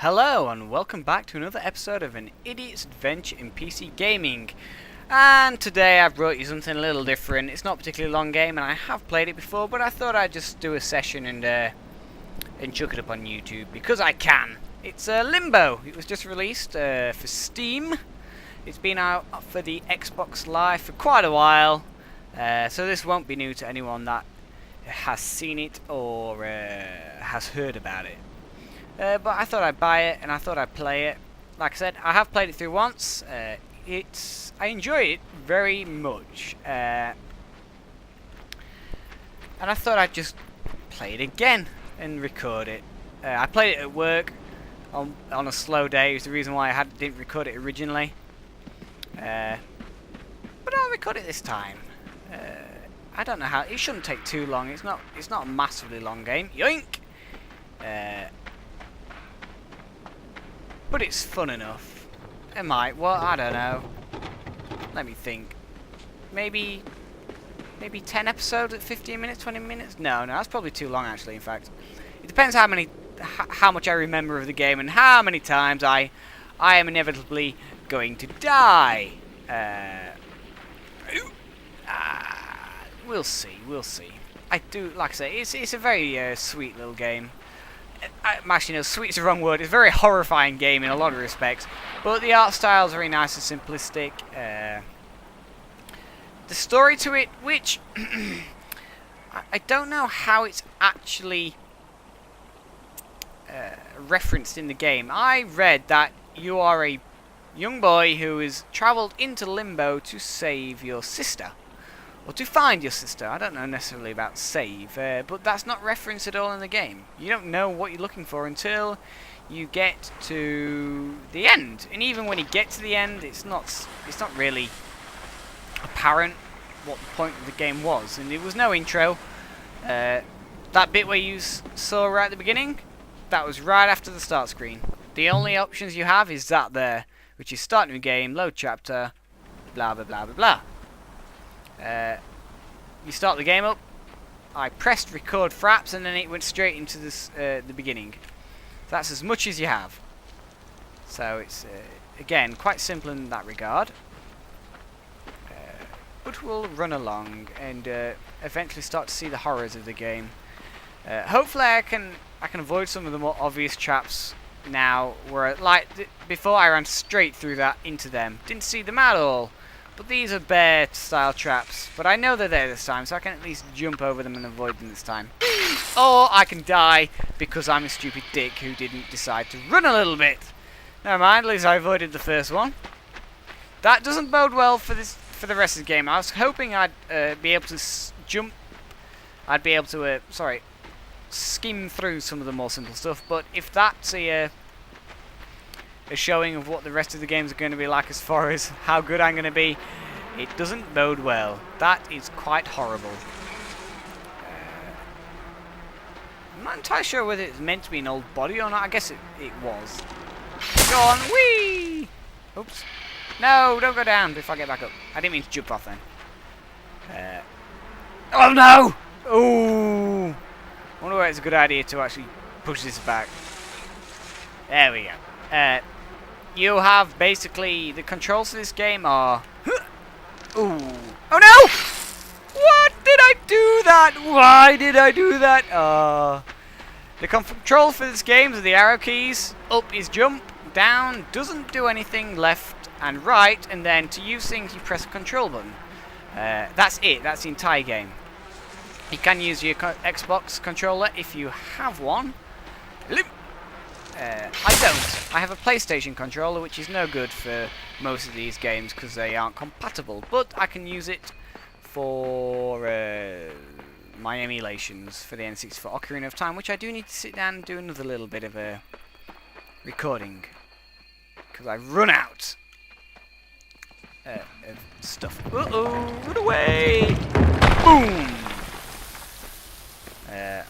Hello and welcome back to another episode of An Idiot's Adventure in PC Gaming. And today I've brought you something a little different. It's not a particularly long game and I have played it before, but I thought I'd just do a session and chuck it up on YouTube because I can. It's Limbo. It was just released for Steam. It's been out for the Xbox Live for quite a while, so this won't be new to anyone that has seen it or has heard about it. But I thought I'd buy it and I thought I'd play it. Like I said, I have played it through once. I enjoy it very much, and I thought I'd just play it again and record it. I played it at work on a slow day. It was the reason why I didn't record it originally. But I'll record it this time. I don't know how. It shouldn't take too long. It's not a massively long game. Yoink! But it's fun enough. It might. Well, I don't know. Let me think. Maybe 10 episodes at 15 minutes, 20 minutes? No, that's probably too long actually, in fact. It depends how much I remember of the game and how many times I am inevitably going to die. We'll see. I do, like I say, it's a very sweet little game. Actually, no, sweet is the wrong word. It's a very horrifying game in a lot of respects, but the art style is very nice and simplistic. The story to it, which I don't know how it's actually referenced in the game. I read that you are a young boy who has travelled into Limbo to save your sister. Or to find your sister. I don't know necessarily about save, but that's not referenced at all in the game. You don't know what you're looking for until you get to the end. And even when you get to the end, it's not really apparent what the point of the game was. And there was no intro. That bit where you saw right at the beginning, that was right after the start screen. The only options you have is that there, which is start new game, load chapter, blah blah blah blah blah. You start the game up. I pressed record fraps and then it went straight into the beginning. So that's as much as you have. So it's again quite simple in that regard. But we'll run along and eventually start to see the horrors of the game. Hopefully I can avoid some of the more obvious traps now. Where before I ran straight through that into them, didn't see them at all. But these are bear style traps, but I know they're there this time, so I can at least jump over them and avoid them this time. Or I can die because I'm a stupid dick who didn't decide to run a little bit. Never mind, at least I avoided the first one. That doesn't bode well for the rest of the game. I was hoping I'd be able to jump. I'd be able to skim through some of the more simple stuff. But if that's a showing of what the rest of the games are going to be like as far as how good I'm going to be, it doesn't bode well. That is quite horrible. I'm not entirely sure whether it's meant to be an old body or not. I guess it was. Go on, whee! Oops. No, don't go down before I get back up. I didn't mean to jump off then. Oh no! Ooh! I wonder whether it's a good idea to actually push this back. There we go. You have basically the controls for this game are. Ooh! Oh no! What did I do that? Why did I do that? The control for this game are the arrow keys. Up is jump. Down doesn't do anything. Left and right, and then to use things you press a control button. That's it. That's the entire game. You can use your Xbox controller if you have one. I don't. I have a PlayStation controller, which is no good for most of these games because they aren't compatible. But I can use it for my emulations for the N64 Ocarina of Time, which I do need to sit down and do another little bit of recording because I run out of stuff. Run away! Boom!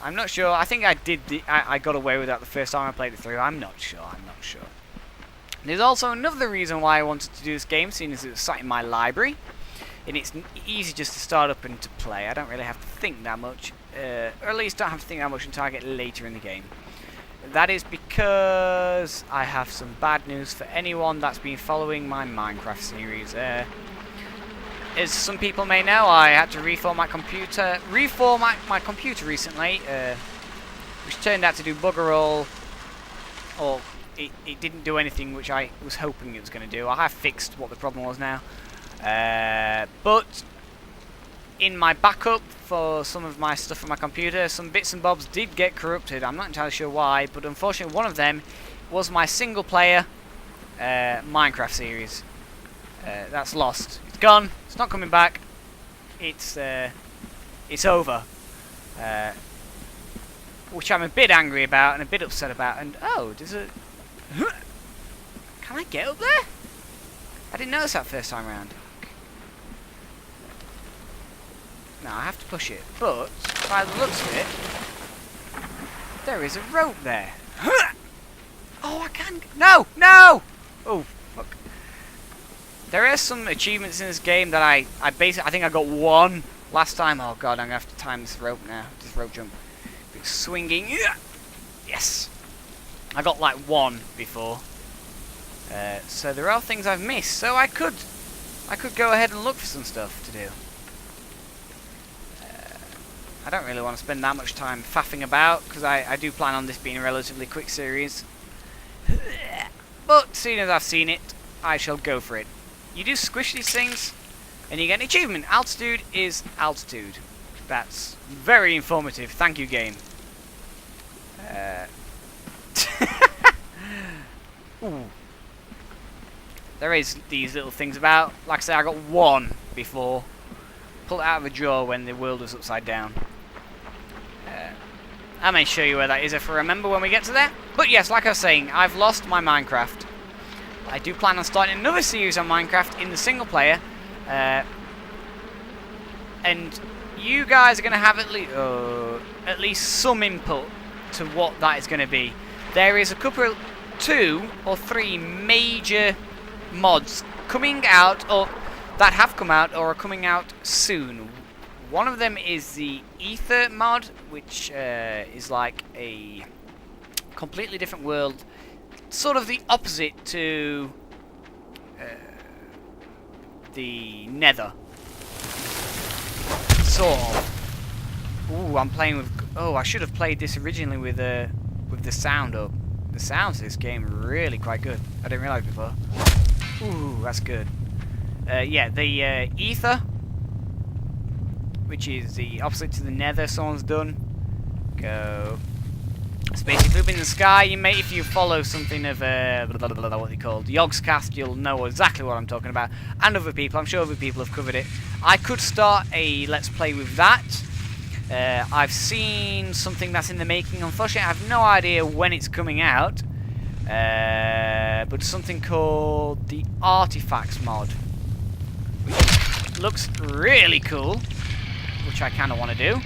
I'm not sure. I think I got away with that the first time I played it through. I'm not sure. There's also another reason why I wanted to do this game, seeing as it was sat in my library. And it's easy just to start up and to play. I don't really have to think that much. Or at least don't have to think that much until I get later in the game. That is because I have some bad news for anyone that's been following my Minecraft series. As some people may know, I had to reformat my computer recently, which turned out to do bugger all, or it didn't do anything which I was hoping it was going to do. I have fixed what the problem was now, but in my backup for some of my stuff on my computer, some bits and bobs did get corrupted. I'm not entirely sure why, but unfortunately one of them was my single player Minecraft series. That's lost. It's gone. It's not coming back. It's over. Which I'm a bit angry about and a bit upset about. And oh, there's a... Can I get up there? I didn't notice that first time around. No, I have to push it. But, by the looks of it, there is a rope there. Oh, I can... No! No! Oh, fuck. There are some achievements in this game that I think I got one last time. Oh god, I'm going to have to time this rope now. This rope jump. Big swinging. Yes! I got like one before. So there are things I've missed. So I could go ahead and look for some stuff to do. I don't really want to spend that much time faffing about, because I do plan on this being a relatively quick series. But, soon as I've seen it, I shall go for it. You do squish these things, and you get an achievement. Altitude is altitude. That's very informative. Thank you, game. Ooh. There is these little things about. Like I say, I got one before. Pull it out of a drawer when the world was upside down. I may show you where that is if I remember when we get to there. But yes, like I was saying, I've lost my Minecraft. I do plan on starting another series on Minecraft in the single player. And you guys are going to have at least some input to what that is going to be. There is a couple, 2 or 3 major mods coming out, or that have come out, or are coming out soon. One of them is the Ether mod, which is like a completely different world, sort of the opposite to the Nether. Sort of. Ooh, I'm playing with. Oh, I should have played this originally with the sound up. The sounds of this game are really quite good. I didn't realise before. Ooh, that's good. Yeah, the Ether, which is the opposite to the Nether, someone's done. Go. It's basically up in the sky. You may, if you follow something of what they called Yogscast, you'll know exactly what I'm talking about. And other people, I'm sure other people have covered it. I could start a Let's Play with that. I've seen something that's in the making. Unfortunately, I have no idea when it's coming out. But something called the Artifacts mod, which looks really cool, which I kind of want to do.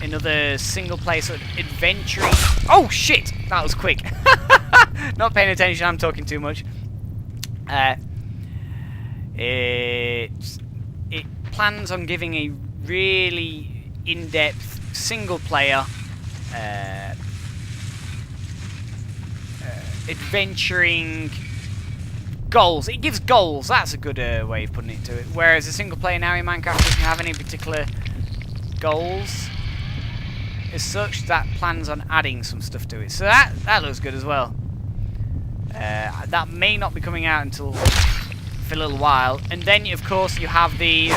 Another single player sort of adventuring. Oh shit! That was quick. Not paying attention. I'm talking too much. It plans on giving a really in-depth single player adventuring goals. It gives goals. That's a good way of putting it to it. Whereas a single player now in Minecraft doesn't have any particular goals as such. That plans on adding some stuff to it. So that looks good as well. That may not be coming out until for a little while. And then of course you have the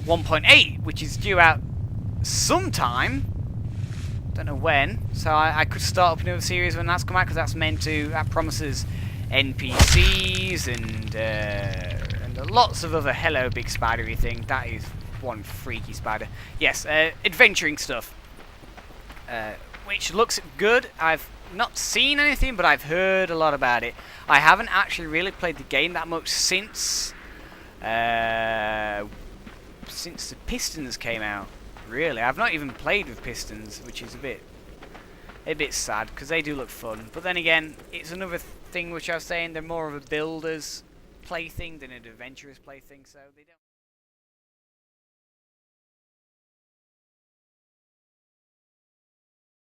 1.8, which is due out sometime. Don't know when. So I could start up another series when that's come out, because that promises NPCs and lots of other hello big spidery thing. That is one freaky spider. Yes, adventuring stuff, which looks good. I've not seen anything, but I've heard a lot about it. I haven't actually really played the game that much since the Pistons came out. Really, I've not even played with Pistons, which is a bit sad, because they do look fun. But then again, it's another thing which I was saying, they're more of a builder's plaything than an adventurous plaything, so they don't.